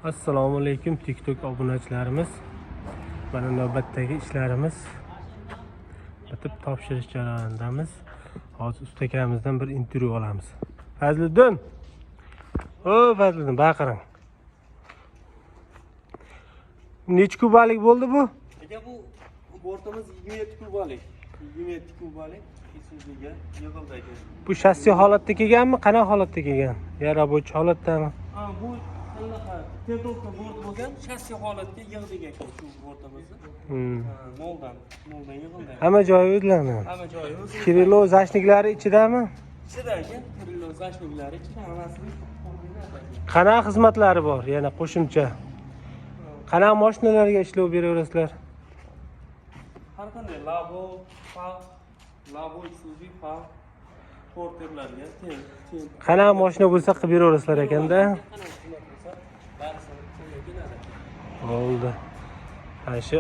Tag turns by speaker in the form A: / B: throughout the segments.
A: Assalomu alaykum TikTok obunachilarimiz. Mana navbatdagi ishlarimiz bitib topshirish jarayonidamiz. Hozir ustakamizdan bir intervyu olamiz. Fazliddin. Fazliddin baqiring. Necha kubalik bo'ldi bu?
B: Aka bu bortimiz 27 kubalik. 27 kubalik Isuzu'ga yig'ildi aka.
A: Bu shassi holatda kelganmi? Qanaqa holatda kelgan? Ya rabochi holatdami?
B: Bu qanaqa tentovka bort bo'lgan, shassi holatga yig'dik aka shu bortimizni. Moldan yig'ildi.
A: Hamma joyi o'zlami?
B: Hamma joyi o'zi.
A: Kirilo zashniklari ichidami?
B: Ichida aka, kirilo zashniklari ichida hammasi.
A: Qanaqa xizmatlari bor? Yana qo'shimcha. Qanaqa mashinalarga ishlov beraverasizlar?
B: Har qanday Labo, Isuzu, porterlarga ten.
A: Qanaqa mashina bo'lsa qilib beraverasizlar ekanda. Bo'ldi. Ana shu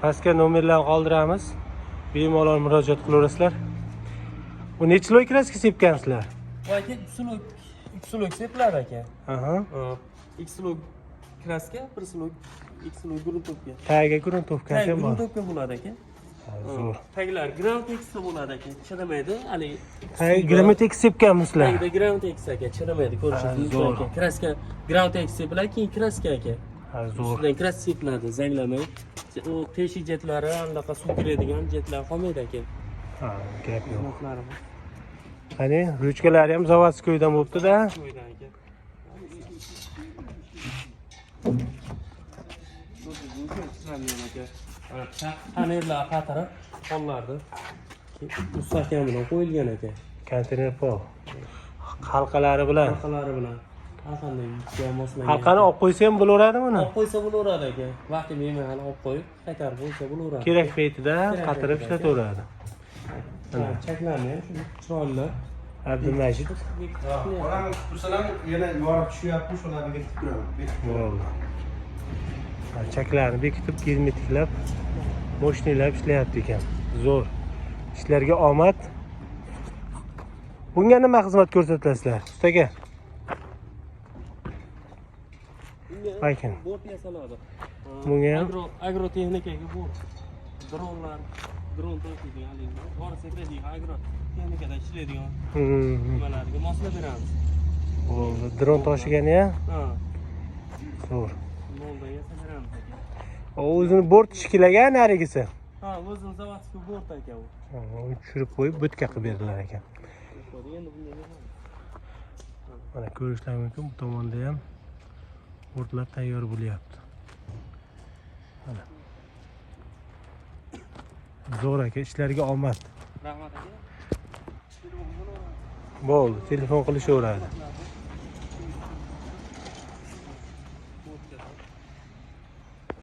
A: pastga nomerlarni qoldiramiz. Bemalol murojaat qilaverasizlar. Bu necha loy kraska sepgansizlar?
B: Aka, X-loy sepiladi aka.
A: Aha.
B: X-loy kraska, 1 slog X-loy gruntovka.
A: Tagiga gruntovka ham bor.
B: Gruntovka bo'ladi aka.
A: Zo'r.
B: Taglar Ground-X bo'ladi aka. Chidamaydi, hali
A: Tagi Ground-X sepganmisizlar.
B: tagida Ground-X aka, chidamaydi ko'rishingiz mumkin aka. Kraska Ground-X sepiladi, keyin kraska aka.
A: Zo'r.
B: Ustidan kraska sepiladi, zanglamay. U teshik jetlari, anaqa suv kiradigan jetlar qolmaydi aka.
A: Gap yo'q. Qani, ruchkalari ham zavodskoydan bo'libdi-da. Panerlar qatari qollardi. Mustahkam bilan qo'yilgan aka. Konteyner pol. Halqalari bilan.
B: Har qanday yukka moslangan.
A: Halqani olib qo'ysa ham bo'laveradimi uni?
B: Olib qo'ysa bo'laveradi aka. Vaqti bemayman olib qo'yib, qaytarib qo'ysa bo'laveradi.
A: Kerak paytida qatirib ishlataveradi.
B: Chaklarni ham shuni chiroyli.
A: Abdumajid.
C: Oramiz tursalar yana yorib tushyapti, shularni bekitib turaman.
A: Bo'ldi. Chaklarni bekitib, germetiklab, mo'shnilab ishlayapti ekan. Zo'r. Ishlarga omad. Bunga nima xizmat ko'rsatasizlar? Ustaga. Baykin.
B: Bort yasaladi.
A: Bunga ham
B: agrotexnikaga bu dron to'shiydigan haligi bor sekretariy agrotexnikada ishlaydigan nimalarga moslab beramiz.
A: bo'ldi. Dron toshigani ya? Zo'r.
B: Molda yasaveramiz aka.
A: O'zini bort ishiklagan narigisi.
B: O'zini zavodskiy bort aka u.
A: Tushirib qo'yib butka qilib berdilar ekan. Mana ko'rishlar mumkin, bu tomonda ham bortlar tayyor bo'lyapti. Mana. Zo'r aka, ishlarga omad.
B: Rahmat aka.
A: Bo'ldi, telefon qilishaveradi.